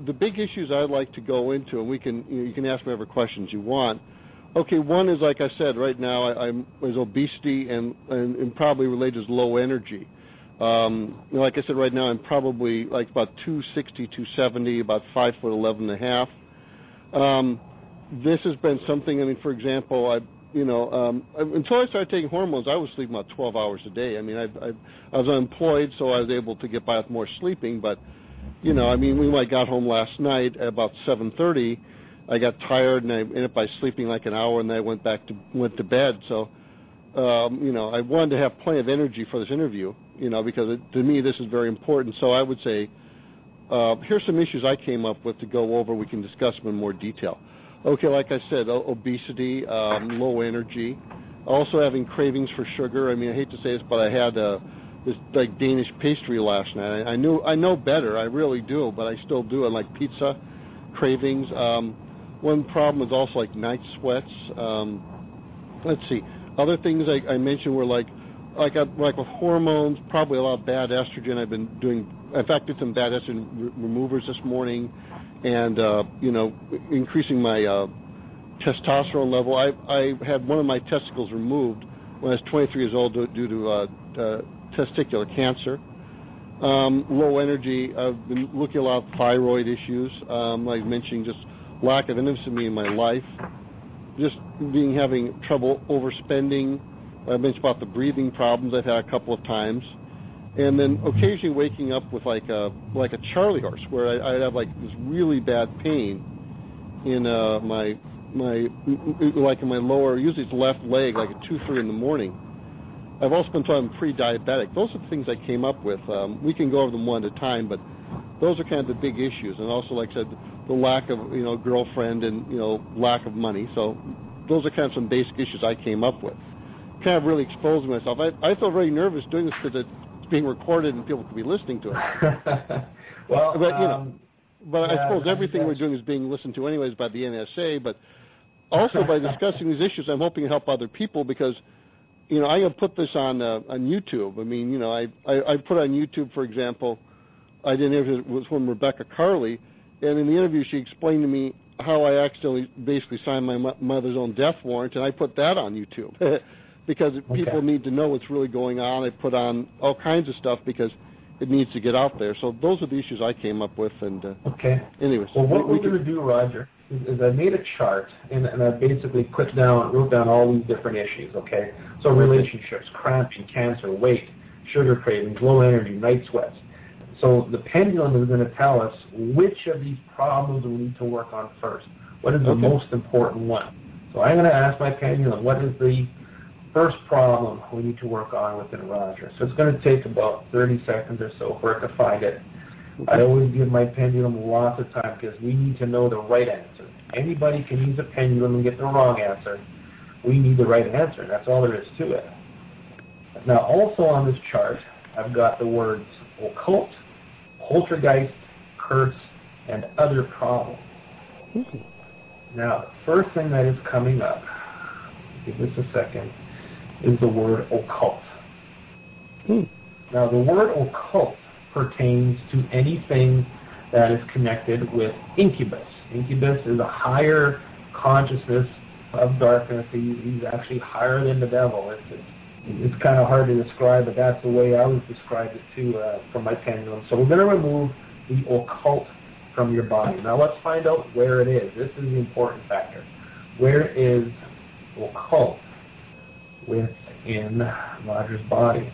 the big issues I'd like to go into, and you can ask me whatever questions you want. Okay, one is, like I said, right now is obesity and probably related to low energy. Like I said, right now I'm probably like about 260, 270, about 5'11.5". This has been something. I mean, for example, until I started taking hormones, I was sleeping about 12 hours a day. I mean, I was unemployed, so I was able to get by with more sleeping. But when I got home last night at about 7:30. I got tired, and I ended up by sleeping like an hour, and then I went to bed. So, I wanted to have plenty of energy for this interview, because to me this is very important. So I would say, here's some issues I came up with to go over. We can discuss them in more detail. Okay, like I said, obesity, low energy, also having cravings for sugar. I mean, I hate to say this, but I had this like Danish pastry last night. I know better, I really do, but I still do it, like pizza, cravings. One problem was also like night sweats. Let's see. Other things I mentioned were like with hormones, probably a lot of bad estrogen. I've been doing, in fact, did some bad estrogen removers this morning, and increasing my testosterone level. I had one of my testicles removed when I was 23 years old due to testicular cancer. Low energy. I've been looking at a lot of thyroid issues. Like mentioning just lack of intimacy in my life, just having trouble overspending. I mentioned about the breathing problems I've had a couple of times, and then occasionally waking up with like a Charlie horse, where I have like this really bad pain in my like in my lower, usually it's left leg, like at 2, 3 in the morning. I've also been told I'm pre-diabetic. Those are the things I came up with. We can go over them one at a time, but those are kind of the big issues. And also, like I said, the lack of girlfriend and lack of money. So those are kind of some basic issues I came up with. Kind of really exposing myself. I feel very nervous doing this because it's being recorded and people could be listening to it. Well, but I suppose everything we're doing is being listened to anyways by the NSA. But also by discussing these issues, I'm hoping to help other people because I'm going to put this on YouTube. I mean, I put on YouTube, for example, I did an interview with Rebecca Carley, and in the interview she explained to me how I accidentally basically signed my mother's own death warrant, and I put that on YouTube because people need to know what's really going on. I put on all kinds of stuff because it needs to get out there. So those are the issues I came up with. And anyways. Well, what we're going to do, Roger, is I made a chart, and I basically wrote down all these different issues, okay? So relationships, cramping, cancer, weight, sugar cravings, low energy, night sweats. So the pendulum is going to tell us which of these problems we need to work on first. What is the most important one? So I'm going to ask my pendulum, what is the first problem we need to work on within Roger? So it's going to take about 30 seconds or so for it to find it. I always give my pendulum lots of time because we need to know the right answer. Anybody can use a pendulum and get the wrong answer. We need the right answer. That's all there is to it. Now, also on this chart, I've got the words occult, poltergeist, curse, and other problems. Now, the first thing that is coming up, give this a second, is the word occult. Now, the word occult pertains to anything that is connected with incubus. Incubus is a higher consciousness of darkness. He's actually higher than the devil. It's kind of hard to describe, but that's the way I would describe it too from my pendulum. So we're going to remove the occult from your body. Now let's find out where it is. This is the important factor. Where is occult within Roger's body?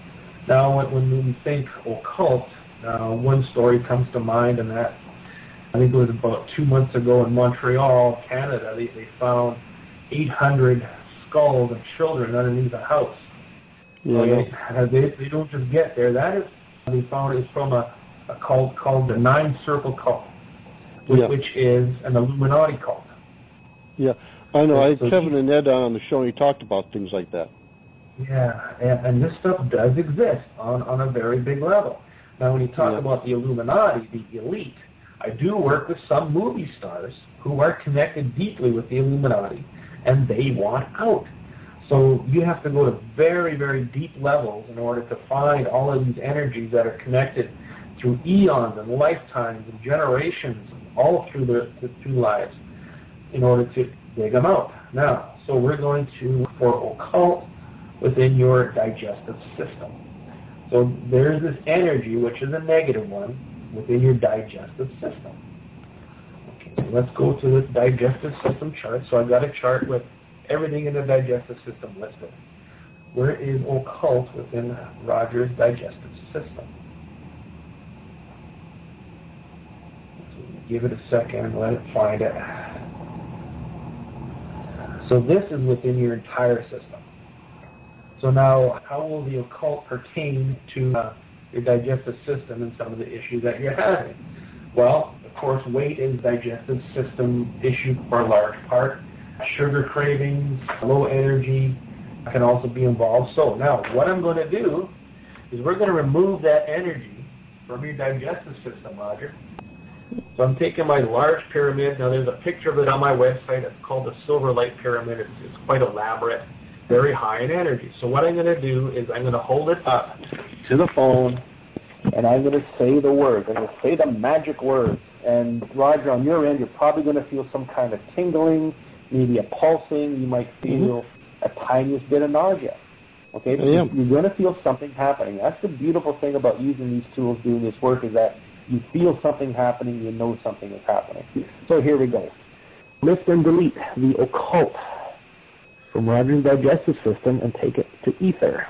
Now when we think occult, one story comes to mind, and that I think it was about 2 months ago in Montreal, Canada. They found 800 skulls of children underneath a house. They don't just get there. That is, they found it from a cult called the Nine Circle Cult, which is an Illuminati cult. Yeah, I know. I had Kevin and Ed on the show, and he talked about things like that. Yeah, and this stuff does exist on a very big level. Now, when you talk about the Illuminati, the elite, I do work with some movie stars who are connected deeply with the Illuminati, and they want out. So you have to go to very, very deep levels in order to find all of these energies that are connected through eons and lifetimes and generations, all through the two lives, in order to dig them out. Now, so we're going to look for occult within your digestive system. So there's this energy, which is a negative one, within your digestive system. Okay, so let's go to the digestive system chart. So I've got a chart with everything in the digestive system listed. Where is occult within Roger's digestive system? So give it a second and let it find it. So this is within your entire system. So now, how will the occult pertain to your digestive system and some of the issues that you're having? Well, of course, weight is digestive system issue for a large part. Sugar cravings, low energy can also be involved. So now, what I'm going to do is we're going to remove that energy from your digestive system, Roger. So I'm taking my large pyramid. Now, there's a picture of it on my website. It's called the Silver Light Pyramid. It's quite elaborate, very high in energy. So what I'm going to do is I'm going to hold it up to the phone, and I'm going to say the words. I'm going to say the magic words. And, Roger, on your end, you're probably going to feel some kind of tingling, maybe a pulsing. You might feel a tiniest bit of nausea. Okay? You're going to feel something happening. That's the beautiful thing about using these tools, doing this work, is that you feel something happening, you know something is happening. So here we go. Lift and delete the occult from Roger's digestive system and take it to ether.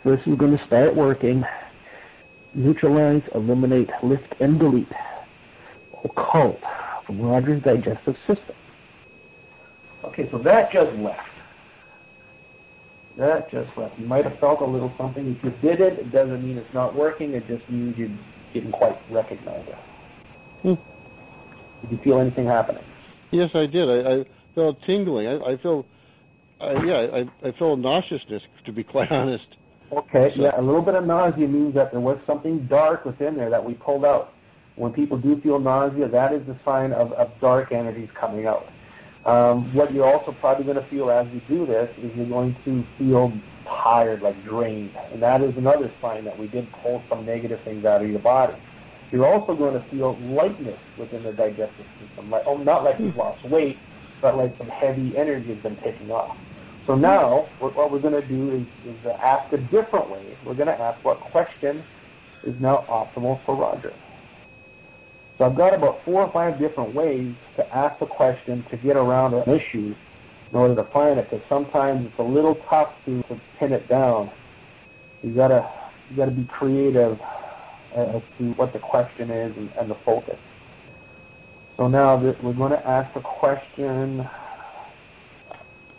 So this is going to start working. Neutralize, eliminate, lift, and delete occult from Roger's digestive system. Okay, so that just left. That just left. You might have felt a little something. If you did it, it doesn't mean it's not working. It just means you didn't quite recognize it. Did you feel anything happening? Yes, I did. I felt tingling. I feel, I feel nauseousness, to be quite honest. Okay, so, a little bit of nausea means that there was something dark within there that we pulled out. When people do feel nausea, that is the sign of dark energies coming out. What you're also probably going to feel as you do this is you're going to feel tired, like drained. And that is another sign that we did pull some negative things out of your body. You're also going to feel lightness within the digestive system. Like, not like you've lost weight, but like some heavy energy has been taken off. So now what we're going to do is ask a different way. We're going to ask what question is now optimal for Roger. So I've got about 4 or 5 different ways to ask the question to get around an issue in order to find it, because sometimes it's a little tough to pin it down. You gotta be creative as to what the question is and the focus. So now we're going to ask the question,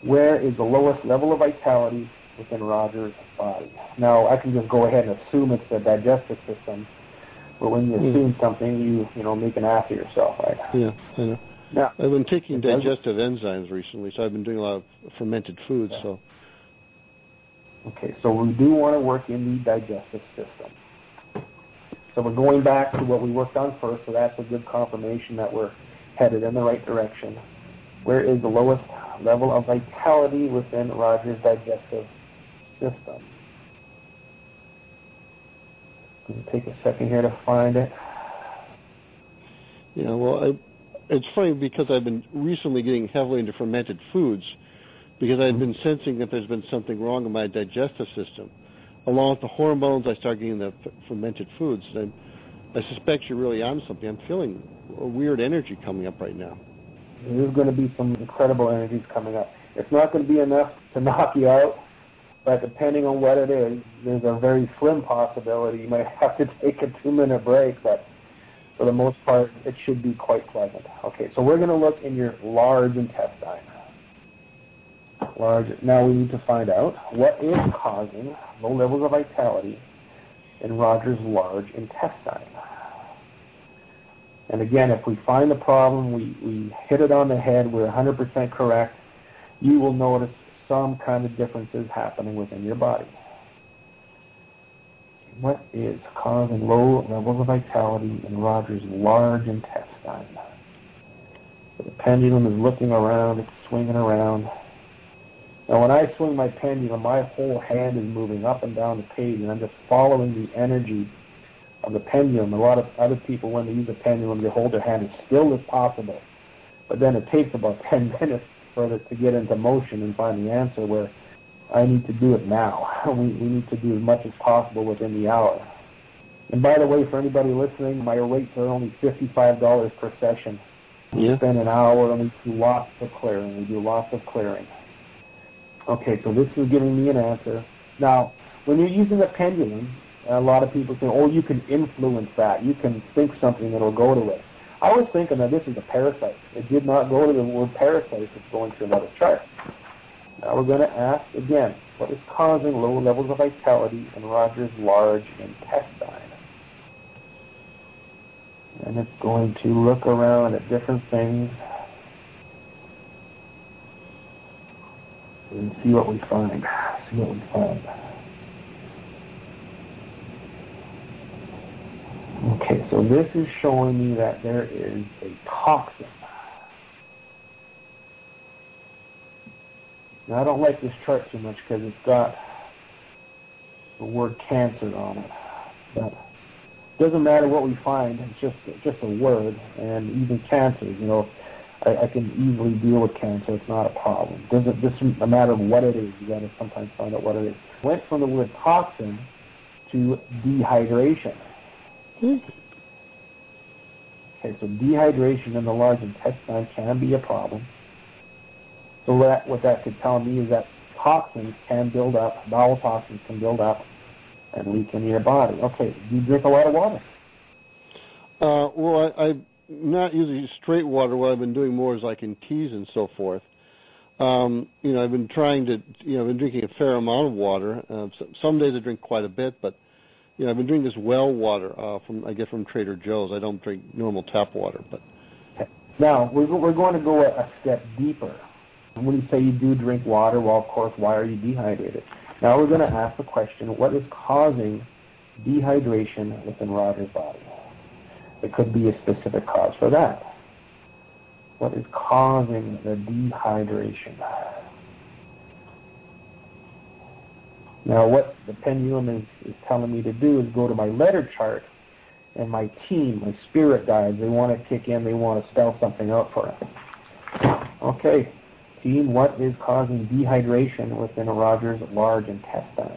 where is the lowest level of vitality within Roger's body? Now, I can just go ahead and assume it's the digestive system. But when you assume something, you make an ass of yourself, right? Yeah, I know. Now, I've been taking digestive enzymes recently, so I've been doing a lot of fermented foods. Yeah. So. Okay, so we do want to work in the digestive system. So we're going back to what we worked on first, so that's a good confirmation that we're headed in the right direction. Where is the lowest level of vitality within Roger's digestive system? Going to take a second here to find it. Yeah, well, it's funny because I've been recently getting heavily into fermented foods because I've been sensing that there's been something wrong in my digestive system. Along with the hormones, I start getting the fermented foods. And I suspect you're really on something. I'm feeling a weird energy coming up right now. There's going to be some incredible energies coming up. It's not going to be enough to knock you out, but depending on what it is, there's a very slim possibility you might have to take a 2-minute break, but for the most part, it should be quite pleasant. Okay, so we're going to look in your large intestine. Now we need to find out what is causing low levels of vitality in Roger's large intestine. And again, if we find the problem, we hit it on the head, we're 100% correct, you will notice some kind of differences happening within your body. What is causing low levels of vitality in Roger's large intestine? So the pendulum is looking around, it's swinging around. Now when I swing my pendulum, my whole hand is moving up and down the page, and I'm just following the energy of the pendulum. A lot of other people, when they use a pendulum, they hold their hand as still as possible. But then it takes about 10 minutes for it to get into motion and find the answer, where I need to do it now. We need to do as much as possible within the hour. And by the way, for anybody listening, my rates are only $55 per session. We spend an hour and we do lots of clearing. Okay, so this is giving me an answer. Now, when you're using a pendulum, a lot of people say, oh, you can influence that. You can think something that will go to it. I was thinking that this is a parasite. It did not go to the word parasite. It's going to another chart. Now we're going to ask again, what is causing low levels of vitality in Roger's large intestine? And it's going to look around at different things and see what we find. Okay, so this is showing me that there is a toxin. Now, I don't like this chart too much because it's got the word cancer on it. But it doesn't matter what we find, it's just a word. And even cancer, I can easily deal with cancer. It's not a problem. It doesn't matter what it is. You got to sometimes find out what it is. Went from the word toxin to dehydration. Okay, so dehydration in the large intestine can be a problem. So what that could tell me is that toxins can build up, bowel toxins can build up and leak into your body. Okay, do you drink a lot of water? Well, I'm not using straight water. What I've been doing more is like in teas and so forth. I've been trying to, I've been drinking a fair amount of water. Some days I drink quite a bit, but I've been drinking this well water I get from Trader Joe's. I don't drink normal tap water. But now we're going to go a step deeper. When you say you do drink water, well, of course, why are you dehydrated? Now we're going to ask the question: what is causing dehydration within Roger's body? There could be a specific cause for that. What is causing the dehydration? Now, what the pendulum is telling me to do is go to my letter chart, and my team, my spirit guides, they want to kick in, they want to spell something out for us. Okay, team, what is causing dehydration within Roger's large intestine?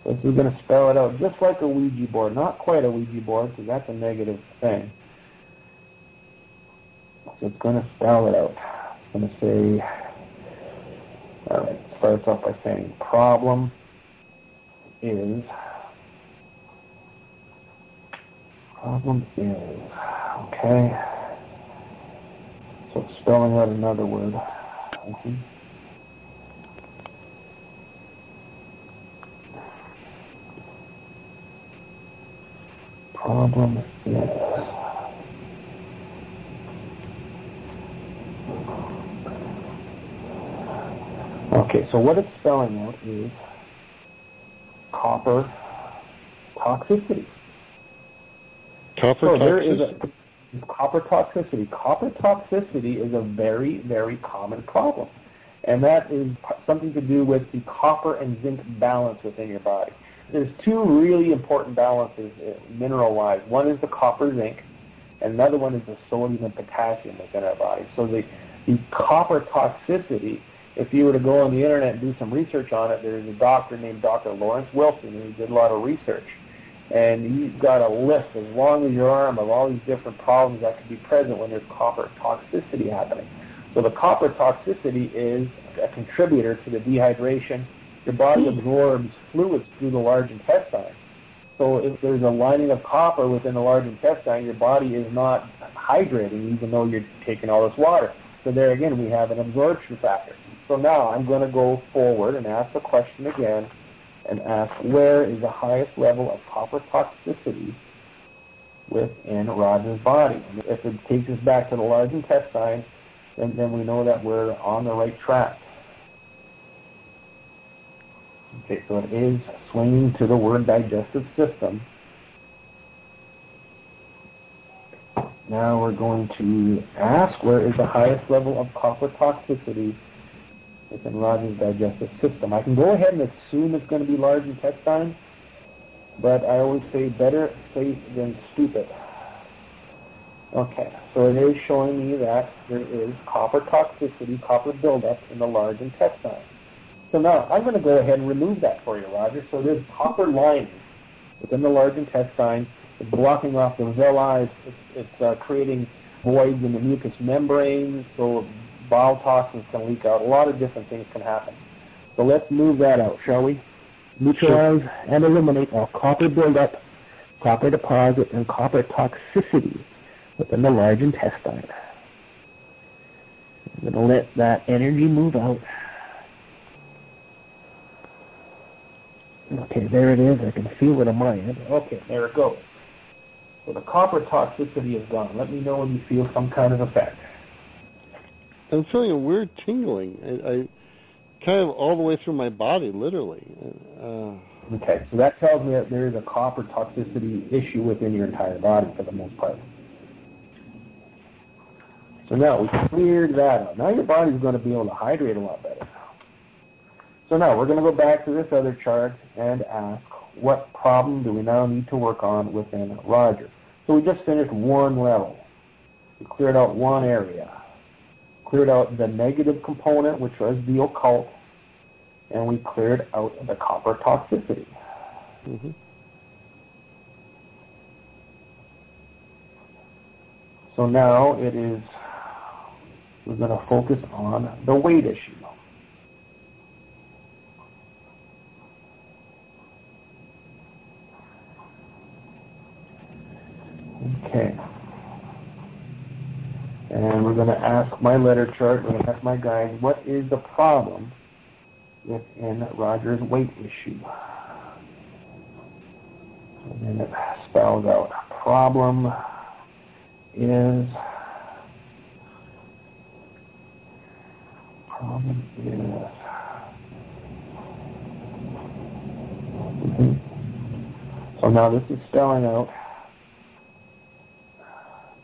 So we're going to spell it out just like a Ouija board. Not quite a Ouija board, because that's a negative thing. So it's going to spell it out. It's going to say, all right, starts off by saying problem is, okay. So it's spelling out another word. Problem is. Okay, so what it's spelling out is copper toxicity. Copper toxicity? There is a copper toxicity. Copper toxicity is a very, very common problem. And that is something to do with the copper and zinc balance within your body. There's two really important balances mineral-wise. One is the copper-zinc, and another one is the sodium and potassium within our body. So the copper toxicity, if you were to go on the internet and do some research on it, there's a doctor named Dr. Lawrence Wilson who did a lot of research. And he's got a list as long as your arm of all these different problems that could be present when there's copper toxicity happening. So the copper toxicity is a contributor to the dehydration. Your body absorbs fluids through the large intestine. So if there's a lining of copper within the large intestine, your body is not hydrating even though you're taking all this water. So there again, we have an absorption factor. So now I'm going to go forward and ask the question again and ask, where is the highest level of copper toxicity within Roger's body? And if it takes us back to the large intestine, then we know that we're on the right track. Okay, so it is swinging to the word digestive system. Now we're going to ask, where is the highest level of copper toxicity within Roger's digestive system? I can go ahead and assume it's going to be large intestine. but I always say better safe than stupid. Okay, so it is showing me that there is copper toxicity, copper buildup in the large intestine. So now I'm going to go ahead and remove that for you, Roger. So there's copper lining within the large intestine. It's blocking off the villi. It's creating voids in the mucous membranes, so bile toxins can leak out. A lot of different things can happen. So let's move that out, shall we? Neutralize and eliminate all copper buildup, copper deposit, and copper toxicity within the large intestine. I'm going to let that energy move out. Okay, there it is. I can feel it on my end. Okay, there it goes. So the copper toxicity is gone. Let me know when you feel some kind of effect. I'm feeling a weird tingling. I kind of all the way through my body, literally. Okay, so that tells me that there is a copper toxicity issue within your entire body for the most part. So now we cleared that out. Now your body's going to be able to hydrate a lot better. So now we're going to go back to this other chart and ask, what problem do we now need to work on within Roger? So we just finished one level. We cleared out one area. Cleared out the negative component, which was the occult, and we cleared out the copper toxicity. Mm-hmm. So now we're going to focus on the weight issue. Okay. And we're going to ask my letter chart, we're going to ask my guide, what is the problem within Roger's weight issue? And then it spells out, problem is so now this is spelling out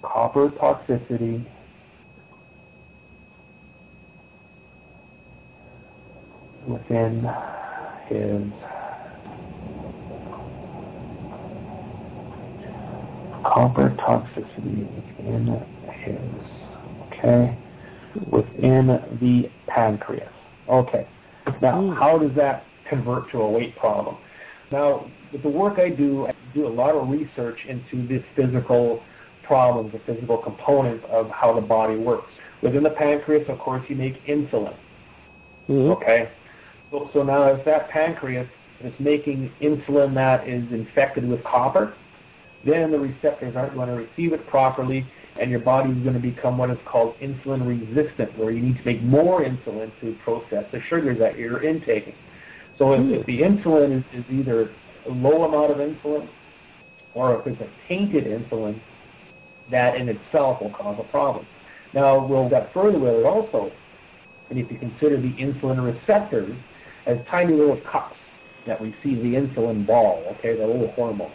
copper toxicity within his within the pancreas. Okay. Now, how does that convert to a weight problem? Now, with the work I do a lot of research into the physical problems, the physical components of how the body works. Within the pancreas, of course, you make insulin. Mm-hmm. Okay? So now if that pancreas is making insulin that is infected with copper, then the receptors aren't going to receive it properly, and your body is going to become what is called insulin resistant, where you need to make more insulin to process the sugars that you're intaking. So if the insulin is either a low amount of insulin, or if it's a tainted insulin, that in itself will cause a problem. Now, we'll get further with it also, and if you consider the insulin receptors as tiny little cups that receive the insulin ball, okay, the little hormone.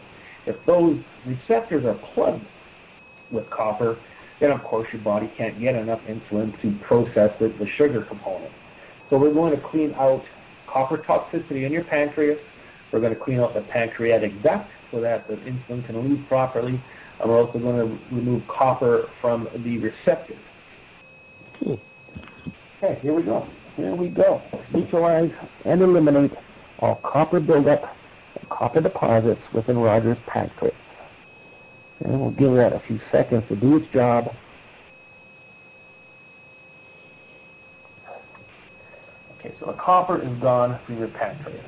If those receptors are plugged with copper, then of course your body can't get enough insulin to process the sugar component. So we're going to clean out copper toxicity in your pancreas. We're going to clean out the pancreatic duct so that the insulin can leave properly. And we're also going to remove copper from the receptors. Okay, here we go. Neutralize and eliminate all copper buildup and copper deposits within Roger's pancreas. And we'll give that a few seconds to do its job. Okay, so the copper is gone from your pancreas.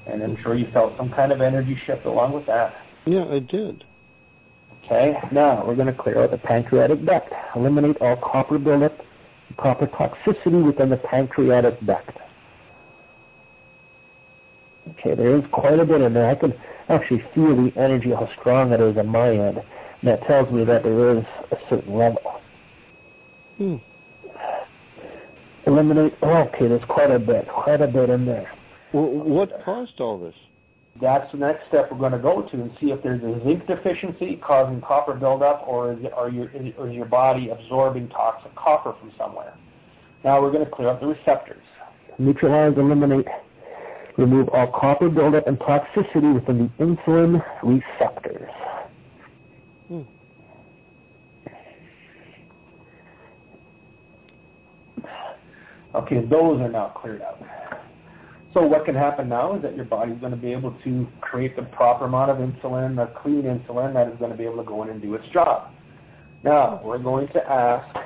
And I'm sure you felt some kind of energy shift along with that. Yeah, I did. Okay, now we're going to clear out the pancreatic duct. Eliminate all copper buildup, copper toxicity within the pancreatic duct. Okay, there is quite a bit in there. I can actually feel the energy, how strong it is on my end. And that tells me that there is a certain level. Eliminate, okay, there's quite a bit in there. Well, what caused all this? That's the next step we're going to go to and see if there's a zinc deficiency causing copper buildup, or is your body absorbing toxic copper from somewhere. Now we're going to clear up the receptors. Neutralize, eliminate Remove all copper buildup and toxicity within the insulin receptors. Okay, those are now cleared out. So what can happen now is that your body's going to be able to create the proper amount of insulin, the clean insulin that is going to be able to go in and do its job. Now, we're going to ask,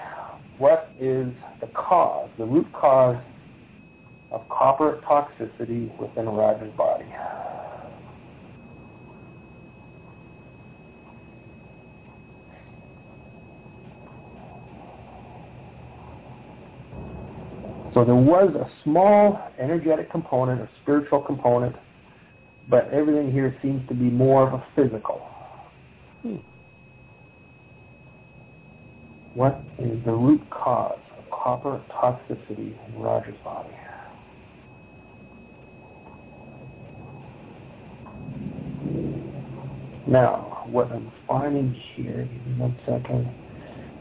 what is the cause, the root cause of copper toxicity within Roger's body? So there was a small energetic component, a spiritual component, but everything here seems to be more of a physical. What is the root cause of copper toxicity in Roger's body? Now, what I'm finding here, give me 1 second,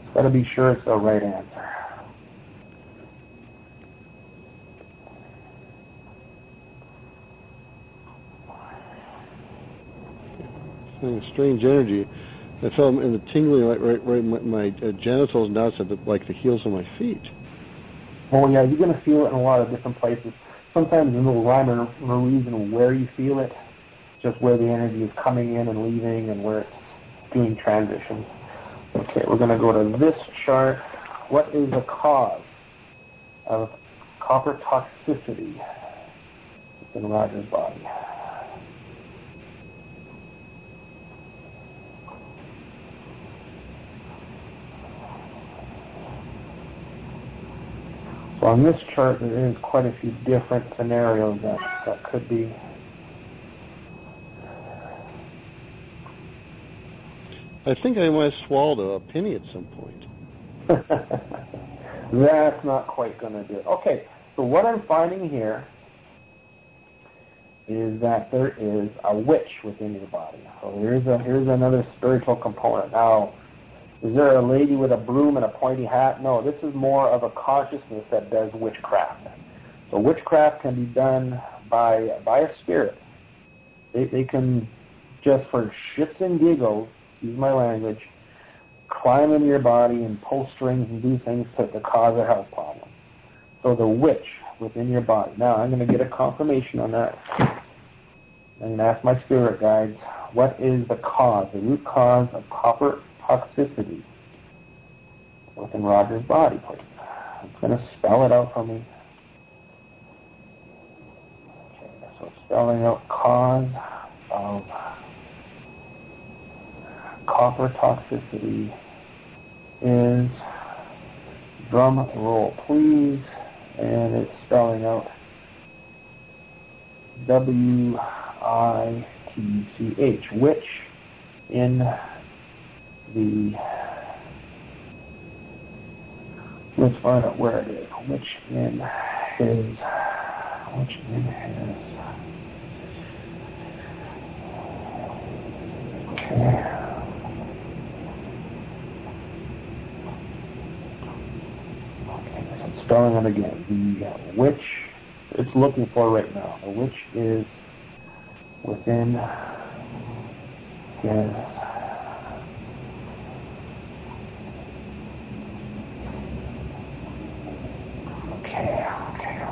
it's got to be sure it's the right answer. Strange energy. I felt in the tingling right my genitals, now it's at like the heels of my feet. Oh yeah, you're going to feel it in a lot of different places. Sometimes there's no rhyme or no reason where you feel it, just where the energy is coming in and leaving and where it's doing transitions. Okay, we're going to go to this chart. What is the cause of copper toxicity in Roger's body? So on this chart, there is quite a few different scenarios that could be. I think I might have swallowed a penny at some point. That's not quite going to do it. Okay, so what I'm finding here is that there is a witch within your body. So here's another spiritual component. Now, is there a lady with a broom and a pointy hat? No, this is more of a consciousness that does witchcraft. So witchcraft can be done by a spirit. They can, just for shits and giggles, use my language, climb into your body and pull strings and do things to cause a health problem. So the witch within your body. Now, I'm going to get a confirmation on that. I'm going to ask my spirit guides, what is the cause, the root cause of copper toxicity within Roger's body, please? It's going to spell it out for me. Okay, so spelling out cause of copper toxicity is, drum roll please, and it's spelling out W-I-T-C-H, which in the, let's find out where it is, which in his, okay. Spelling it again. The which it's looking for right now. The which is within his okay.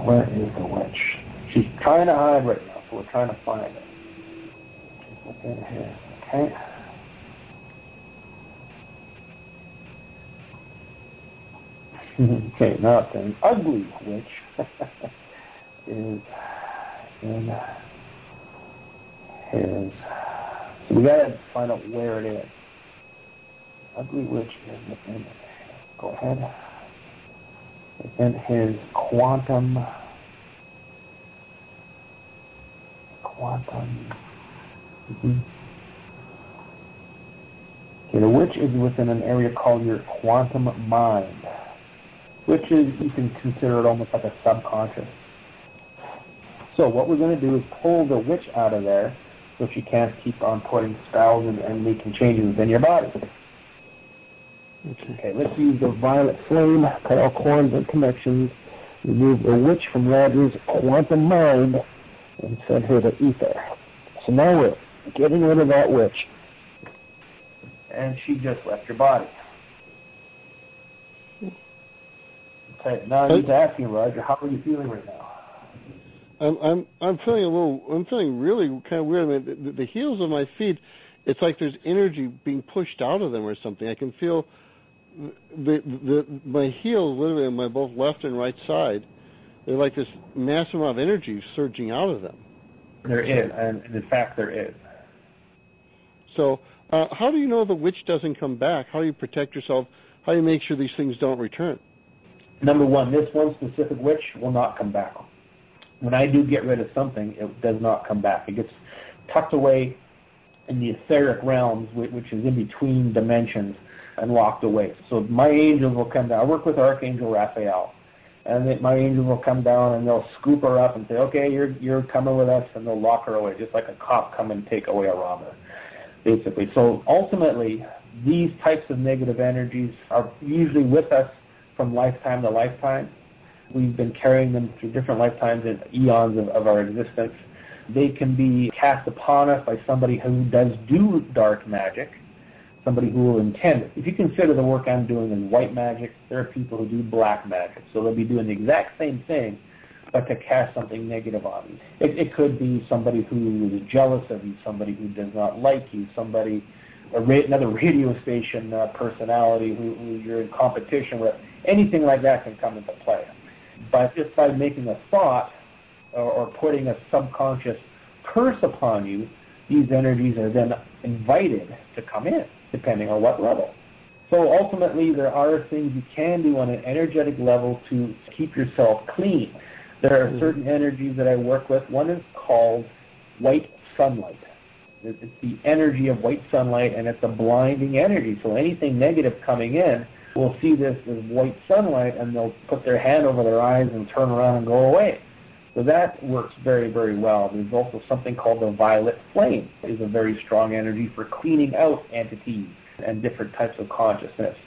Where is the witch? She's trying to hide right now, so we're trying to find it. She's within his. Okay. Okay, now it's an ugly witch is in his. So we gotta find out where it is. Ugly witch is within. Go ahead. Within his quantum. Mm-hmm. Okay, the witch is within an area called your quantum mind, which is, you can consider it almost like a subconscious. So what we're going to do is pull the witch out of there so she can't keep on putting spells and making changes within your body. Okay, let's use the violet flame, cut all cords and connections, remove the witch from Roger's quantum mind, and send her to ether. So now we're getting rid of that witch. And she just left your body. Okay, now I need to ask you, Roger, how are you feeling right now? I'm feeling really kind of weird. I mean, the heels of my feet, it's like there's energy being pushed out of them or something. I can feel my heels literally on my both left and right side. They're like this massive amount of energy surging out of them. There is, and in fact there is. So how do you know the witch doesn't come back? How do you protect yourself? How do you make sure these things don't return? Number one, this one specific witch will not come back. When I do get rid of something, it does not come back. It gets tucked away in the etheric realms, which is in between dimensions, and locked away. So my angels will come down. I work with Archangel Raphael, and my angels will come down and they'll scoop her up and say, okay, you're coming with us, and they'll lock her away, just like a cop come and take away a robber, basically. So ultimately, these types of negative energies are usually with us from lifetime to lifetime. We've been carrying them through different lifetimes and eons of our existence. They can be cast upon us by somebody who does do dark magic, somebody who will intend it. If you consider the work I'm doing in white magic, there are people who do black magic. So they'll be doing the exact same thing, but to cast something negative on you. It could be somebody who is jealous of you, somebody who does not like you, another radio station personality who you're in competition with. Anything like that can come into play. But just by making a thought or putting a subconscious curse upon you, these energies are then invited to come in, depending on what level. So ultimately, there are things you can do on an energetic level to keep yourself clean. There are certain energies that I work with. One is called white sunlight. It's the energy of white sunlight, and it's a blinding energy. So anything negative coming in will see this as white sunlight, and they'll put their hand over their eyes and turn around and go away. So that works very, very well. There's also something called the violet flame. It is a very strong energy for cleaning out entities and different types of consciousness.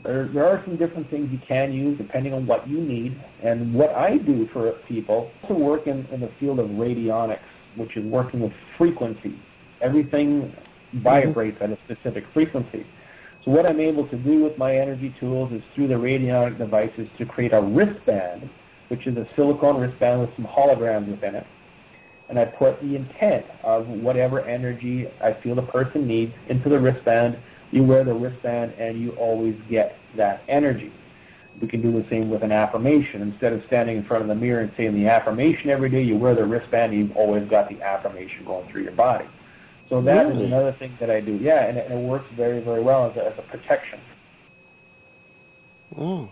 There are some different things you can use depending on what you need. And what I do for people, I also work in the field of radionics, which is working with frequencies. Everything vibrates at a specific frequency. So what I'm able to do with my energy tools is through the radionic devices to create a wristband, which is a silicone wristband with some holograms within it. And I put the intent of whatever energy I feel the person needs into the wristband. You wear the wristband and you always get that energy. We can do the same with an affirmation. Instead of standing in front of the mirror and saying the affirmation every day, you wear the wristband and you've always got the affirmation going through your body. So that is another thing that I do. Yeah, and it works very, very well as a protection. Oh.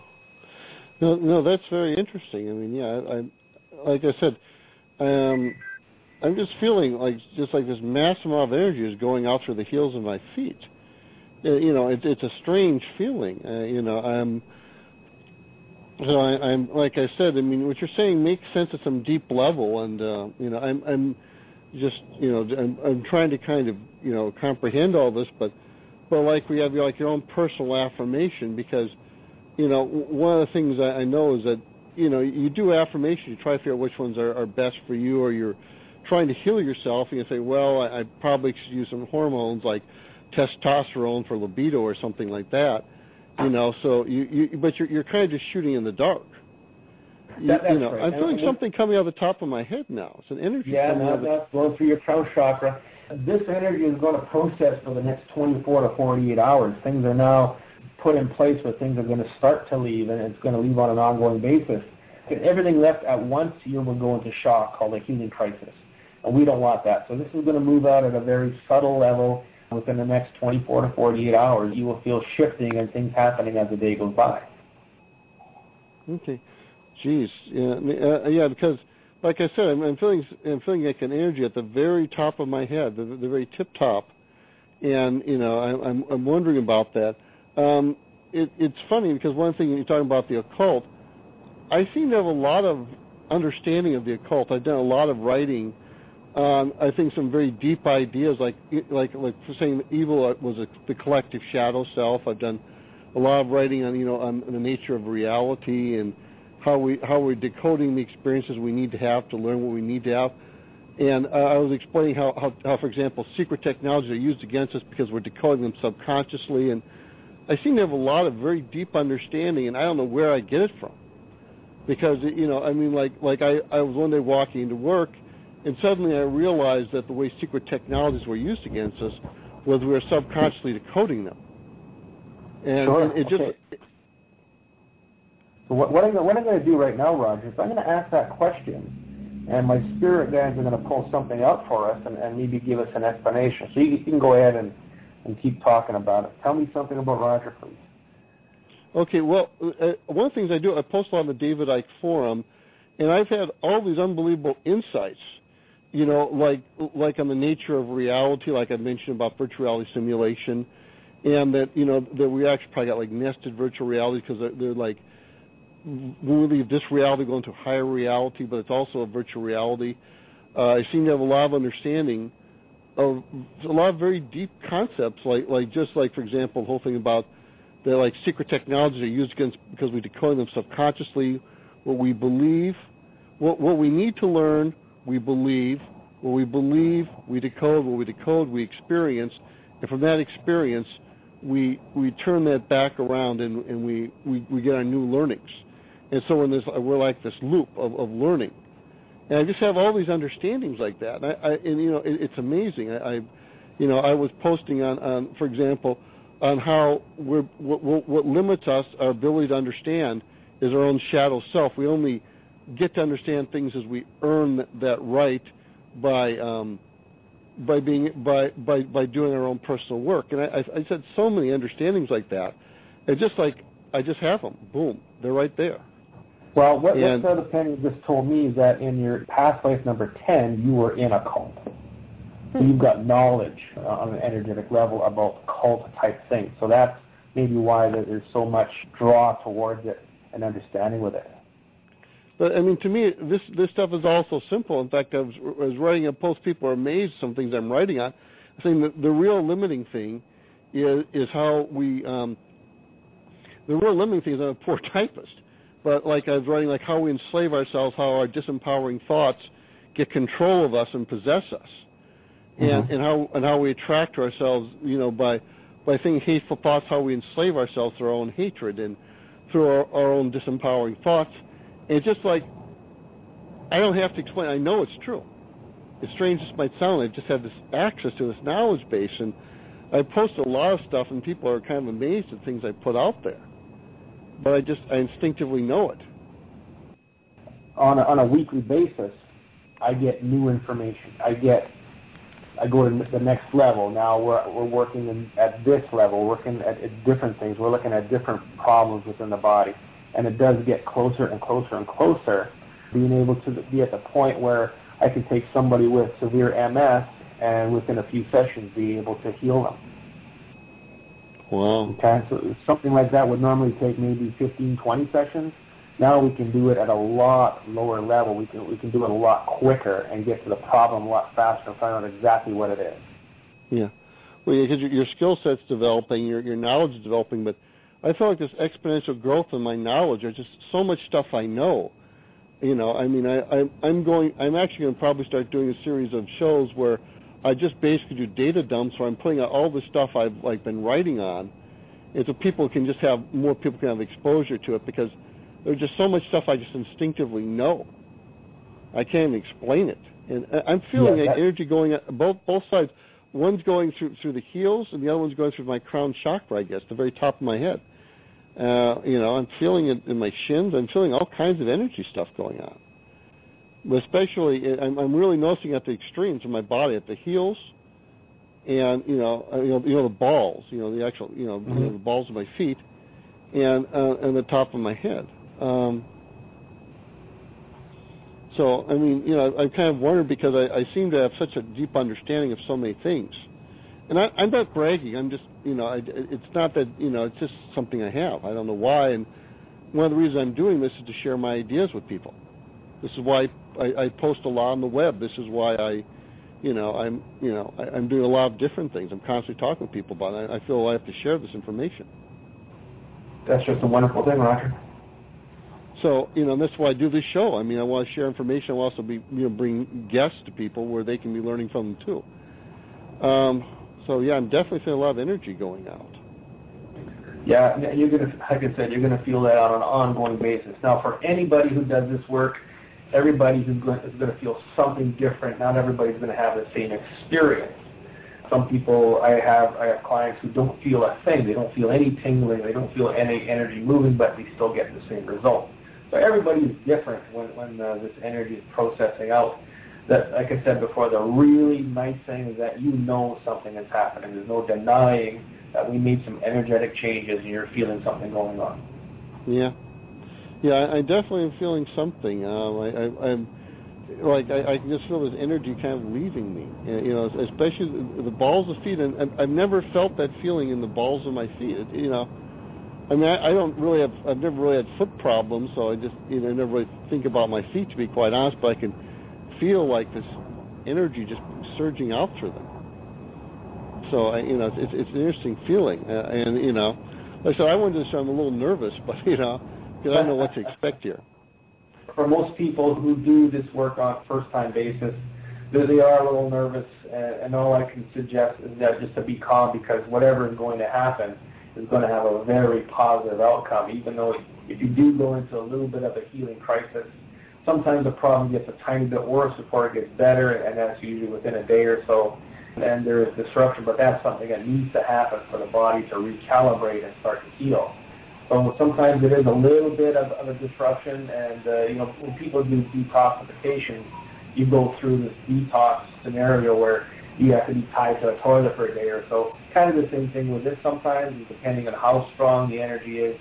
No, that's very interesting. I mean, yeah, like I said, I'm just feeling like this massive amount of energy is going out through the heels of my feet. It's a strange feeling. I'm like I said. I mean, what you're saying makes sense at some deep level, and I'm just I'm trying to kind of comprehend all this, but like we have like your own personal affirmation, because one of the things I know is that you do affirmations, you try to figure out which ones are best for you, or you're trying to heal yourself, and you say, well, I probably should use some hormones like testosterone for libido or something like that, so but you're kind of just shooting in the dark. That's right. I'm feeling something coming out of the top of my head now. It's an energy. Yeah, that's going through your crown chakra. This energy is going to process for the next 24 to 48 hours. Things are now put in place where things are going to start to leave, and it's going to leave on an ongoing basis. If everything left at once, you will go into shock, called a healing crisis. And we don't want that. So this is going to move out at a very subtle level. Within the next 24 to 48 hours, you will feel shifting and things happening as the day goes by. Okay. Jeez. Yeah, because like I said, I'm feeling like an energy at the very top of my head, the very tip top, and I'm wondering about that. It's funny because one thing you're talking about the occult, I seem to have a lot of understanding of the occult. I've done a lot of writing. I think some very deep ideas, like for saying evil was the collective shadow self. I've done a lot of writing on the nature of reality and how we're decoding the experiences we need to have to learn what we need to have. And I was explaining how, for example, secret technologies are used against us because we're decoding them subconsciously. And I seem to have a lot of very deep understanding, and I don't know where I get it from. Because, I mean, like I was one day walking into work, and suddenly I realized that the way secret technologies were used against us was we were subconsciously decoding them. And, sure. and it just... Okay. So what I'm going to do right now, Roger, is I'm going to ask that question, and my spirit guides are going to pull something out for us and maybe give us an explanation. So you can go ahead and keep talking about it. Tell me something about Roger, please. Okay, well, one of the things I do, I post on the David Icke forum, and I've had all these unbelievable insights, like on the nature of reality, like I mentioned about virtual reality simulation, and that, that we actually probably got like nested virtual reality because they're like, we leave this reality going to higher reality, but it's also a virtual reality. I seem to have a lot of understanding of a lot of very deep concepts, like for example, the whole thing about the like secret technologies are used against because we decode them subconsciously. What we believe, what we need to learn, we believe. What we believe, we decode. What we decode, we experience. And from that experience, we turn that back around and we get our new learnings. And so we're like this loop of learning. And I just have all these understandings like that. And it's amazing. I was posting on for example, on how what limits us, our ability to understand, is our own shadow self. We only get to understand things as we earn that right by doing our own personal work. And I said so many understandings like that. It's just like I just have them. Boom, they're right there. Well, what Father Penny just told me is that in your past life number 10, you were in a cult. So you've got knowledge on an energetic level about cult-type things. So that's maybe why there's so much draw towards it and understanding with it. But, I mean, to me, this stuff is all so simple. In fact, I was writing a post. People are amazed at some things I'm writing on. I'm saying that the real limiting thing is how we... the real limiting thing is I'm a poor typist. But like I was writing, like how we enslave ourselves, how our disempowering thoughts get control of us and possess us. And how we attract to ourselves, by thinking hateful thoughts, how we enslave ourselves through our own hatred and through our own disempowering thoughts. And it's just like, I don't have to explain. I know it's true. As strange as it might sound, I just have this access to this knowledge base, and I post a lot of stuff, and people are kind of amazed at things I put out there. But I instinctively know it. On a weekly basis, I get new information. I go to the next level. Now we're working at this level, working at different things. We're looking at different problems within the body. And it does get closer and closer and closer, being able to be at the point where I can take somebody with severe MS and within a few sessions be able to heal them. Wow. Okay, so something like that would normally take maybe 15, 20 sessions. Now we can do it at a lot lower level. We can do it a lot quicker and get to the problem a lot faster and find out exactly what it is. Yeah. Well, because your skill set's developing, your knowledge is developing, but I feel like this exponential growth in my knowledge. There's just so much stuff I know. I'm actually going to probably start doing a series of shows where I just basically do data dumps where I'm putting out all the stuff I've been writing on, and so more people can have exposure to it, because there's just so much stuff I just instinctively know. I can't even explain it. And I'm feeling energy going at both sides. One's going through the heels, and the other one's going through my crown chakra, I guess, the very top of my head. I'm feeling it in my shins. I'm feeling all kinds of energy stuff going on. But especially, I'm really noticing at the extremes of my body, at the heels, and the balls, the actual, the balls of my feet, and the top of my head. So, I mean, I kind of wondered, because I seem to have such a deep understanding of so many things. And I'm not bragging. I'm just, it's not that, it's just something I have. I don't know why. And one of the reasons I'm doing this is to share my ideas with people. This is why I post a lot on the web. This is why I'm doing a lot of different things. I'm constantly talking with people about it. I feel I have to share this information. That's just a wonderful thing, Roger. So, that's why I do this show. I mean, I want to share information. I'll also bring guests to people where they can be learning from them too. So yeah, I'm definitely feeling a lot of energy going out. Yeah, you're gonna, like I said, you're gonna feel that on an ongoing basis. Now, for anybody who does this work, everybody is going to feel something different. Not everybody's going to have the same experience. Some people, I have clients who don't feel a thing. They don't feel any tingling. They don't feel any energy moving, but they still get the same result. So everybody is different when this energy is processing out. That, like I said before, the really nice thing is that something is happening. There's no denying that we need some energetic changes and you're feeling something going on. Yeah. Yeah, I definitely am feeling something. I'm like I can just feel this energy kind of leaving me. Especially the balls of feet, and I've never felt that feeling in the balls of my feet. I mean, I've never really had foot problems, so I just never really think about my feet, to be quite honest. But I can feel like this energy just surging out through them. So it's an interesting feeling, and like I said, I went to this show. I'm a little nervous, but because I don't know what to expect here. For most people who do this work on a first-time basis, they are a little nervous, and all I can suggest is that just to be calm, because whatever is going to happen is going to have a very positive outcome, even though if you do go into a little bit of a healing crisis, sometimes the problem gets a tiny bit worse before it gets better, and that's usually within a day or so, and there is disruption, but that's something that needs to happen for the body to recalibrate and start to heal. So sometimes it is a little bit of a disruption, and when people do detoxification, you go through this detox scenario where you have to be tied to a toilet for a day or so. Kind of the same thing with this sometimes, depending on how strong the energy is,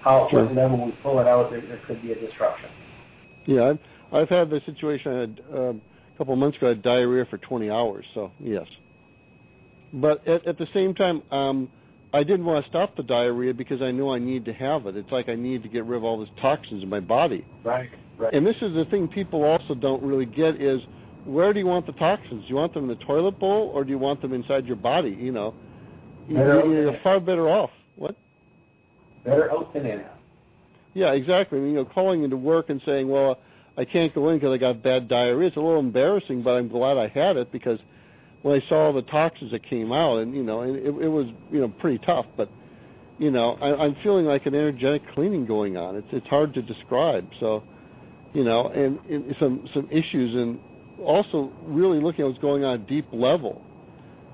what level we pull it out, there could be a disruption. Yeah, I've had the situation. I had a couple of months ago. I had diarrhea for 20 hours. So yes, but at the same time, I didn't want to stop the diarrhea because I knew I need to have it. It's like I need to get rid of all these toxins in my body. Right. And this is the thing people also don't really get is, where do you want the toxins? Do you want them in the toilet bowl, or do you want them inside your body? You're far better off. What? Better out than in. Yeah, exactly. I mean, calling into work and saying, well, I can't go in because I got bad diarrhea. It's a little embarrassing, but I'm glad I had it, because when I saw the toxins that came out, and it was pretty tough, but I'm feeling like an energetic cleaning going on. It's hard to describe. So and some issues, and also really looking at what's going on at a deep level,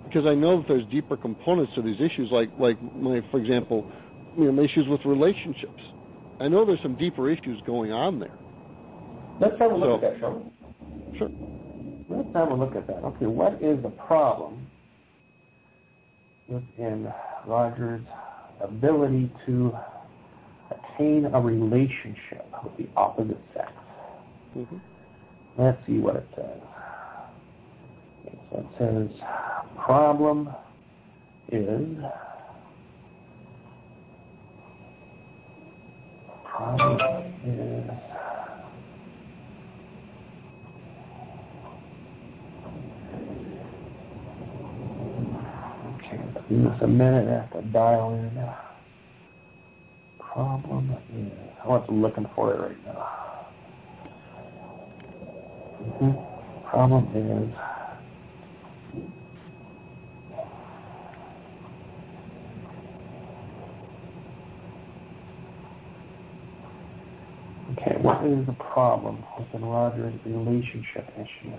because I know that there's deeper components to these issues, like for example, my issues with relationships. I know there's some deeper issues going on there. Let's have a look at that, shall we? Sure. Let's have a look at that. Okay, what is the problem within Roger's ability to attain a relationship with the opposite sex? Mm-hmm. Let's see what it says. Okay, so it says problem is okay, give us a minute. I have to dial in. Problem is, I wasn't looking for it right now. Problem is okay, what is the problem within Roger's relationship issues?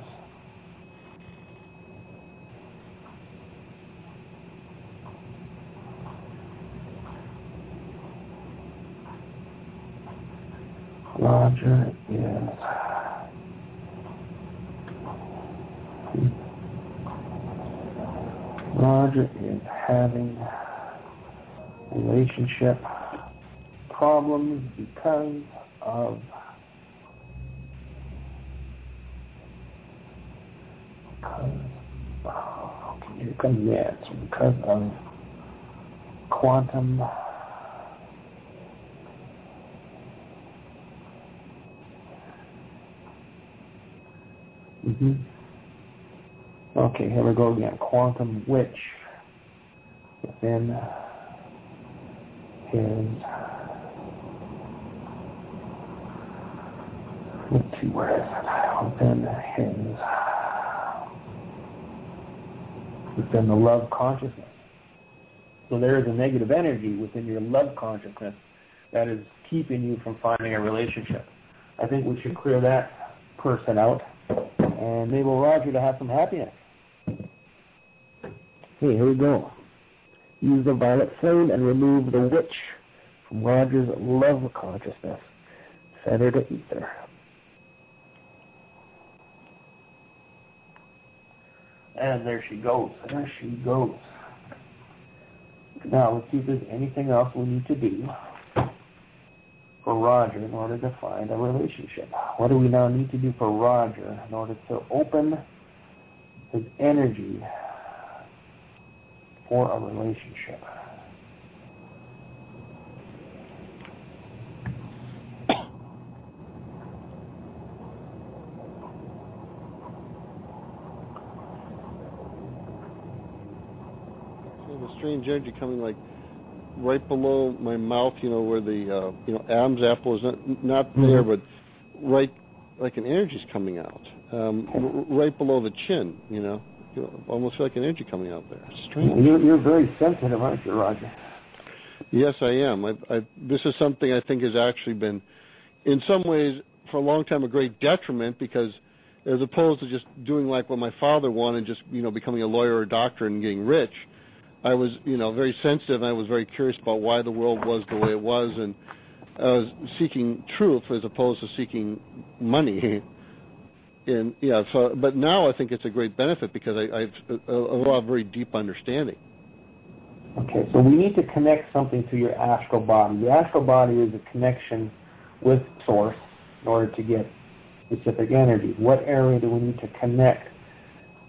Roger is having relationship problems because of here comes the answer, because of quantum Okay, here we go again. Quantum witch within his Let's see, where is it? Open his. Within the love consciousness. So there is a negative energy within your love consciousness that is keeping you from finding a relationship. I think we should clear that person out and enable Roger to have some happiness. Hey, here we go. Use the violet flame and remove the witch from Roger's love consciousness. Set her to ether. And there she goes. There she goes. Now, let's see if there's anything else we need to do for Roger in order to find a relationship. What do we now need to do for Roger in order to open his energy for a relationship? The strange energy coming like right below my mouth, where the Adam's apple is not there, but right, like an energy's coming out, right below the chin. Almost feel like an energy coming out there. It's strange. You're very sensitive, aren't you, Roger? Yes, I am. This is something I think has actually been, in some ways, for a long time, a great detriment, because as opposed to just doing like what my father wanted, just becoming a lawyer or a doctor and getting rich, I was, very sensitive, and I was very curious about why the world was the way it was, and I was seeking truth as opposed to seeking money. And but now I think it's a great benefit because I have a lot of very deep understanding. Okay, so we need to connect something to your astral body. The astral body is a connection with Source in order to get specific energy. What area do we need to connect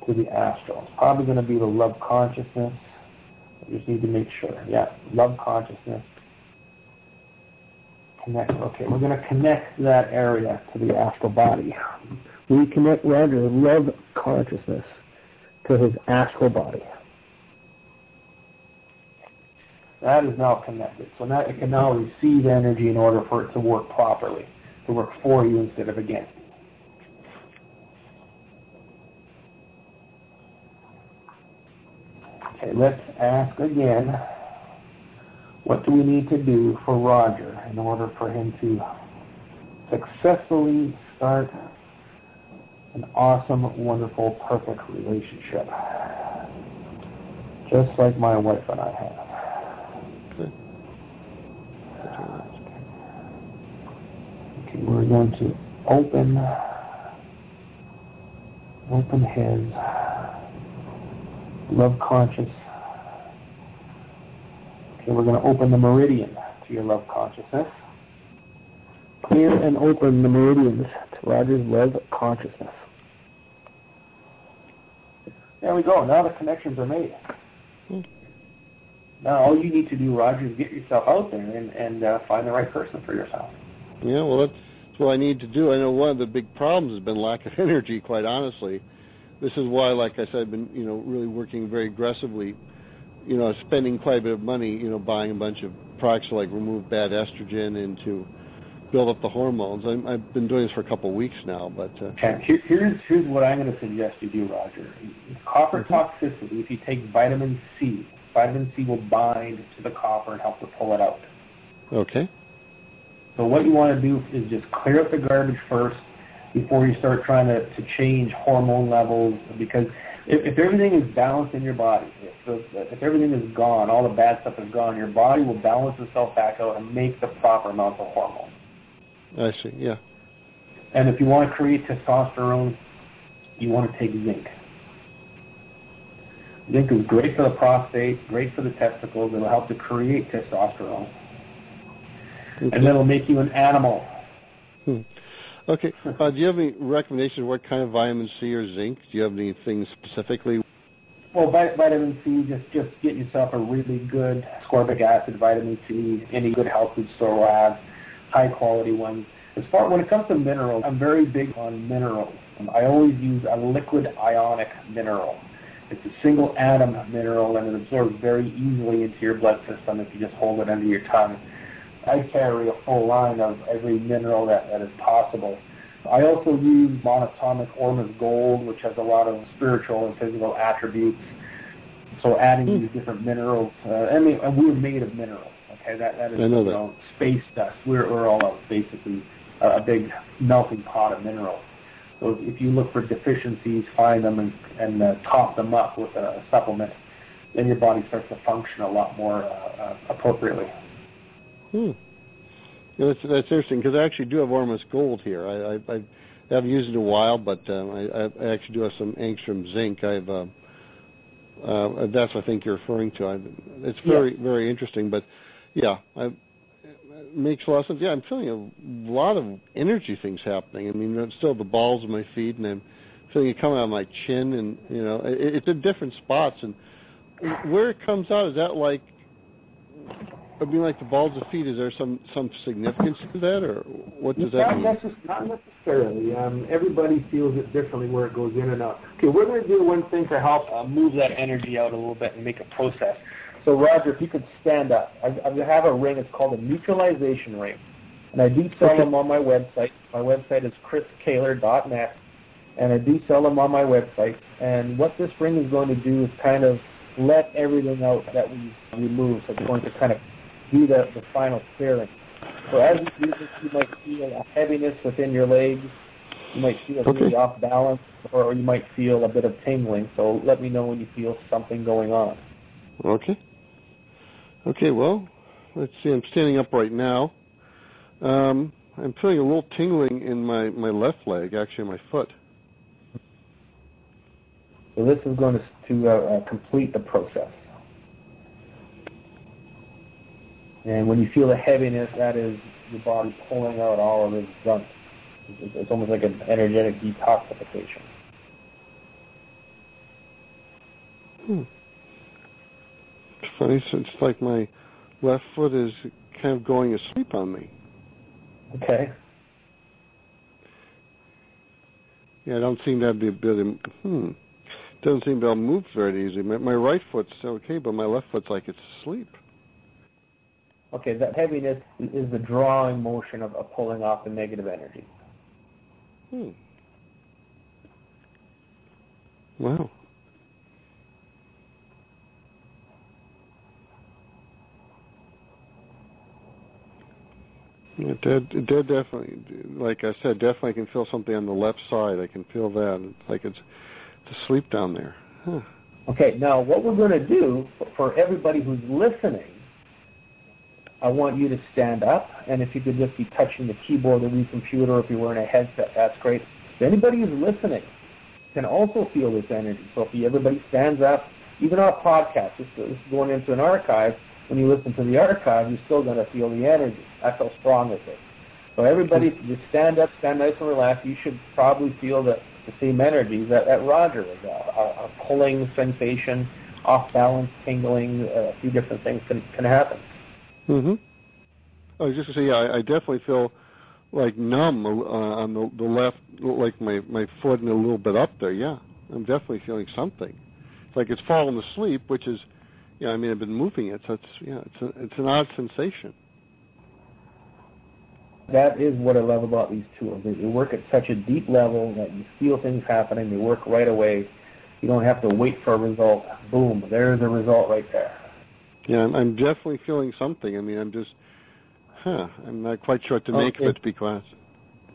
to the astral? It's probably going to be the love consciousness. We just need to make sure. Yeah, love consciousness. Connect. Okay, we're going to connect that area to the astral body. We connect Roger's love consciousness to his astral body. That is now connected. So now it can now receive energy in order for it to work properly, to work for you instead of against you. Okay, let's ask again, what do we need to do for Roger in order for him to successfully start an awesome, wonderful, perfect relationship, just like my wife and I have? Good. Okay, we're going to open his love conscious. Okay, we're going to open the meridian to your love consciousness. Clear and open the meridians to Roger's love consciousness. There we go. Now the connections are made. Now all you need to do, Roger, is get yourself out there and find the right person for yourself. Yeah, well, that's what I need to do. I know one of the big problems has been lack of energy, quite honestly. This is why, like I said, I've been, really working very aggressively, spending quite a bit of money, buying a bunch of products to, like, remove bad estrogen and to build up the hormones. I've been doing this for a couple of weeks now, but... Okay, here's what I'm going to suggest you do, Roger. Copper toxicity, if you take vitamin C will bind to the copper and help to pull it out. Okay. So what you want to do is just clear up the garbage first before you start trying to change hormone levels, because if everything is balanced in your body, if everything is gone, all the bad stuff is gone, your body will balance itself back out and make the proper amount of hormones. I see, yeah. And if you want to create testosterone, you want to take zinc. Zinc is great for the prostate, great for the testicles. It'll help to create testosterone. Okay. And that'll make you an animal. Okay. Do you have any recommendations of what kind of vitamin C or zinc? Do you have anything specifically? Well, vitamin C, just get yourself a really good ascorbic acid vitamin C. Any good health food store will have high-quality ones. When it comes to minerals, I'm very big on minerals. I always use a liquid ionic mineral. It's a single atom mineral, and it absorbs very easily into your blood system if you just hold it under your tongue. I carry a full line of every mineral that is possible. I also use monatomic Ormus Gold, which has a lot of spiritual and physical attributes. So adding these different minerals, and we're made of minerals. Okay, that is, I know that. Space dust. We're all basically a big melting pot of minerals. So if you look for deficiencies, find them and top them up with a supplement, then your body starts to function a lot more appropriately. Yeah, that's interesting, because I actually do have Ormus Gold here. I haven't used it in a while, but I actually do have some angstrom zinc. That's, I think, you're referring to. It's very interesting, but yeah, it makes a lot of sense. Yeah, I'm feeling a lot of energy things happening. I mean, still the balls of my feet, and I'm feeling it coming out of my chin, and it's in different spots. And where it comes out, is that like, I mean, like the balls of feet? Is there some significance to that, or what does that mean? Not necessarily. Everybody feels it differently where it goes in and out. Okay, we're going to do one thing to help move that energy out a little bit and make a process. So, Roger, if you could stand up. I have a ring. It's called a neutralization ring, and I do sell them on my website. My website is chriskehler.net, and I do sell them on my website. And what this ring is going to do is kind of let everything out that we remove. So it's going to kind of do the final clearing. So as you use this, you might feel a heaviness within your legs. You might feel really off balance, or you might feel a bit of tingling. So let me know when you feel something going on. Okay, well, let's see. I'm standing up right now. I'm feeling a little tingling in my left leg, actually my foot. So this is going to complete the process. And when you feel the heaviness, that is your body pulling out all of this junk. It's almost like an energetic detoxification. It's funny, so it's like my left foot is kind of going asleep on me. Okay. Yeah, I don't seem to have the ability. Doesn't seem to be able to move very easily. My right foot's okay, but my left foot's like it's asleep. Okay, that heaviness is the drawing motion of pulling off the negative energy. Wow. It definitely, like I said, definitely can feel something on the left side. I can feel that. It's like it's asleep down there. Okay, now what we're going to do for everybody who's listening, I want you to stand up, and if you could just be touching the keyboard of your computer, if you're wearing a headset, that's great. Anybody who's listening can also feel this energy. So if everybody stands up, even on a podcast, this is going into an archive. When you listen to the archive, you're still going to feel the energy. That's how strong it is. So everybody, just stand up, stand nice and relaxed. You should probably feel the same energy that Roger is. A pulling sensation, off balance, tingling, a few different things can happen. I was just going to say, I definitely feel like numb on the left, like my foot and a little bit up there. Yeah, I'm definitely feeling something. It's like it's fallen asleep, which is, I mean, I've been moving it, so it's an odd sensation. That is what I love about these tools. They work at such a deep level that you feel things happening. They work right away. You don't have to wait for a result. Boom, there's a result right there. Yeah, I'm definitely feeling something. I mean, I'm not quite sure what to make of it, to be honest.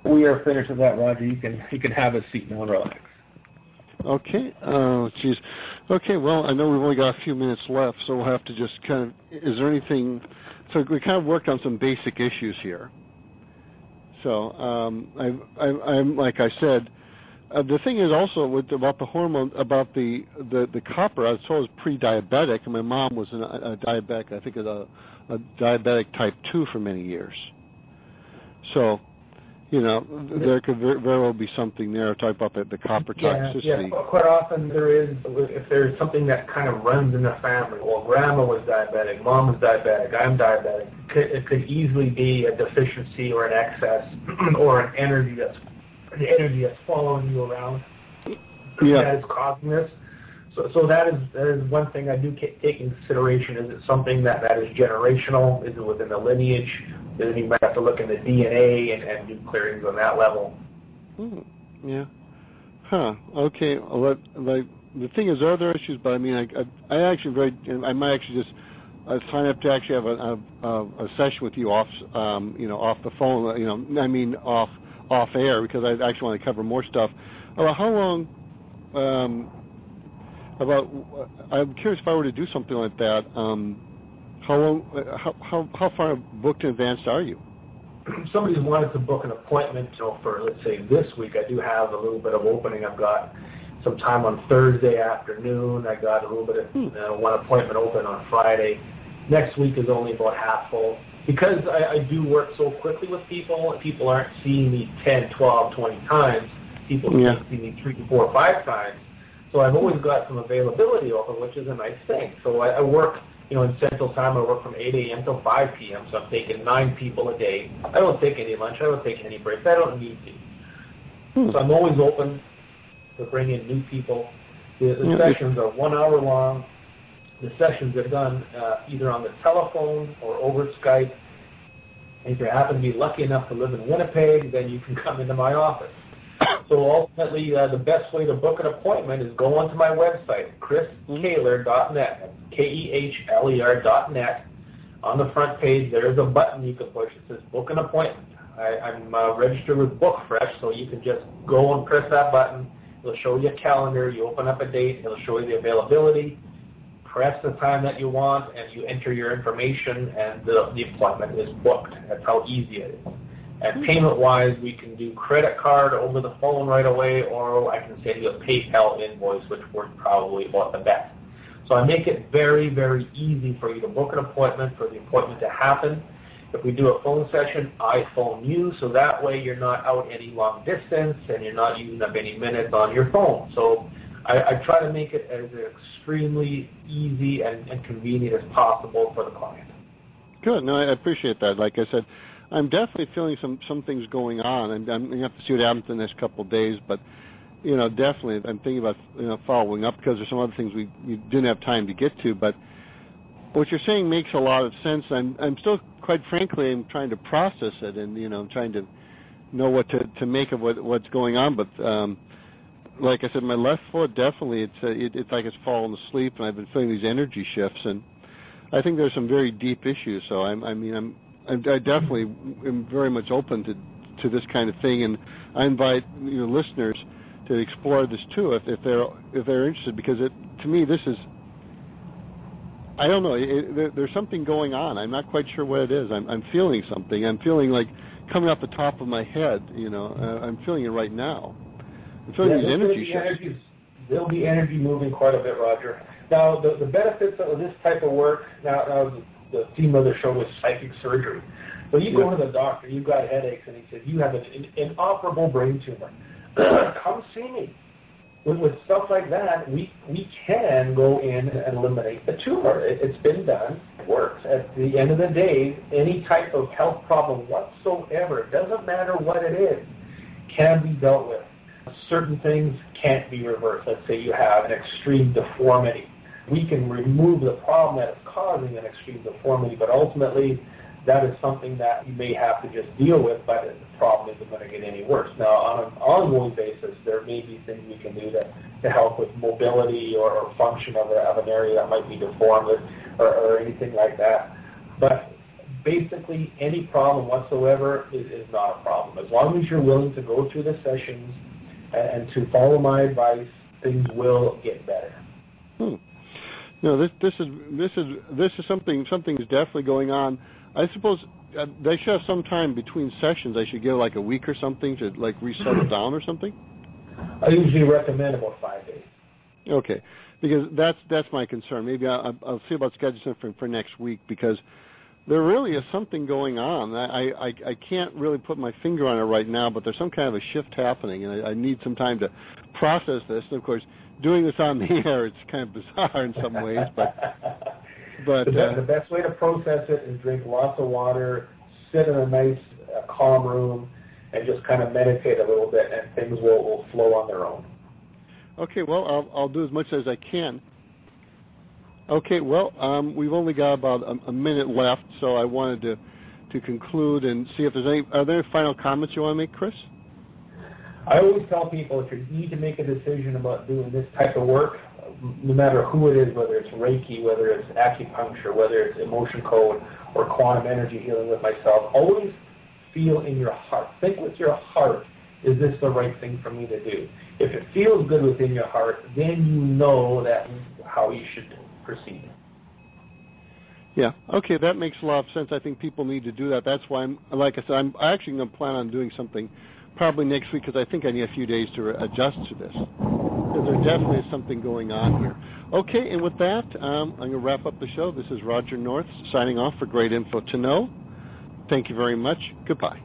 We are finished with that, Roger. You can have a seat now and relax. Okay. Oh, geez. Okay, well, I know we've only got a few minutes left, so we'll have to just kind of, is there anything, so we kind of worked on some basic issues here. So, I'm like I said, the thing is also about the hormone, about the copper, I was told was pre-diabetic, and my mom was a diabetic, I think a diabetic type 2 for many years. So, there could very well be something there, talk about the copper toxicity. Yeah, quite often there is, if there's something that kind of runs in the family. Well, grandma was diabetic, mom was diabetic, I'm diabetic. It could easily be a deficiency or an excess or an energy that's following you around that is causing this. So that is one thing I do take in consideration. Is it something that is generational? Is it within the lineage? Then you might have to look in the DNA and do clearings on that level. Yeah. Huh. Okay. Well, the thing is, there are other issues, but I mean, I actually I might actually just sign up to actually have a session with you off the phone. I mean off air, because I actually want to cover more stuff. About how long? I'm curious if I were to do something like that. How long? How far booked in advance are you? Somebody's wanted to book an appointment, for, let's say, this week. I do have a little bit of opening. I've got some time on Thursday afternoon. I got a little bit of one appointment open on Friday. Next week is only about half full. Because I do work so quickly with people aren't seeing me 10, 12, 20 times. People see me 3, 4, 5 times. So I've always got some availability open, which is a nice thing. So I work, in Central Time, I work from 8 a.m. till 5 p.m., so I'm taking 9 people a day. I don't take any lunch. I don't take any breaks. I don't need to. So I'm always open to bring in new people. The sessions are 1 hour long. The sessions are done either on the telephone or over Skype. And if you happen to be lucky enough to live in Winnipeg, then you can come into my office. So ultimately, the best way to book an appointment is go onto my website, chriskehler.net. That's KEHLER.net. On the front page, there's a button you can push. It says book an appointment. I'm registered with BookFresh, so you can just go and press that button. It'll show you a calendar. You open up a date. It'll show you the availability. Press the time that you want, and you enter your information, and the appointment is booked. That's how easy it is. And payment-wise, we can do credit card over the phone right away, or I can send you a PayPal invoice, which works probably about the best. So I make it very, very easy for you to book an appointment, for the appointment to happen. If we do a phone session, I phone you, so that way you're not out any long distance, and you're not using up any minutes on your phone. So I try to make it as extremely easy and convenient as possible for the client. Good. No, I appreciate that. Like I said, I'm definitely feeling some things going on. I'm going to have to see what happens in the next couple of days, but definitely I'm thinking about following up, because there's some other things we didn't have time to get to. But what you're saying makes a lot of sense. I'm still, quite frankly, I'm trying to process it, and I'm trying to know what to make of what's going on. But like I said, my left foot definitely it's like it's fallen asleep, and I've been feeling these energy shifts, and I think there's some very deep issues. So I definitely am very much open to this kind of thing, and I invite listeners to explore this too if they're interested, because to me this is, I don't know, there's something going on. I'm not quite sure what it is. I'm feeling something. I'm feeling like coming off the top of my head. I'm feeling it right now. I'm feeling these energy shifts. There'll be energy moving quite a bit, Roger. Now the benefits of this type of work. Now the theme of the show was psychic surgery. So you go to the doctor, you've got headaches, and he says, you have an inoperable brain tumor. Come see me. With stuff like that, we can go in and eliminate the tumor. It's been done. It works. At the end of the day, any type of health problem whatsoever, it doesn't matter what it is, can be dealt with. Certain things can't be reversed. Let's say you have an extreme deformity. We can remove the problem that is causing an extreme deformity, but ultimately that is something that you may have to just deal with, but the problem isn't going to get any worse. Now, on an ongoing basis, there may be things we can do to help with mobility or function of an area that might be deformed or anything like that. But basically, any problem whatsoever is not a problem. As long as you're willing to go through the sessions and to follow my advice, things will get better. No, this is something is definitely going on. I suppose they should have some time between sessions. I should give like a week or something to like resettle down or something. I usually recommend about 5 days. Okay, because that's my concern. Maybe I'll see about scheduling something for next week, because there really is something going on. I can't really put my finger on it right now, but there's some kind of a shift happening, and I need some time to process this. And of course, doing this on the air, it's kind of bizarre in some ways, but the best way to process it is drink lots of water, sit in a nice, calm room, and just kind of meditate a little bit, and things will flow on their own. Okay, well, I'll do as much as I can. Okay, well, we've only got about a minute left, so I wanted to conclude and see if are there any final comments you want to make, Chris? I always tell people if you need to make a decision about doing this type of work, no matter who it is, whether it's Reiki, whether it's acupuncture, whether it's emotion code or quantum energy healing with myself, always feel in your heart. Think with your heart, is this the right thing for me to do? If it feels good within your heart, then you know that's how you should proceed. Yeah. Okay, that makes a lot of sense. I think people need to do that. That's why like I said, I'm actually going to plan on doing something probably next week because I think I need a few days to adjust to this. Because there definitely is something going on here. Okay, and with that, I'm going to wrap up the show. This is Roger North signing off for Great Info to Know. Thank you very much. Goodbye.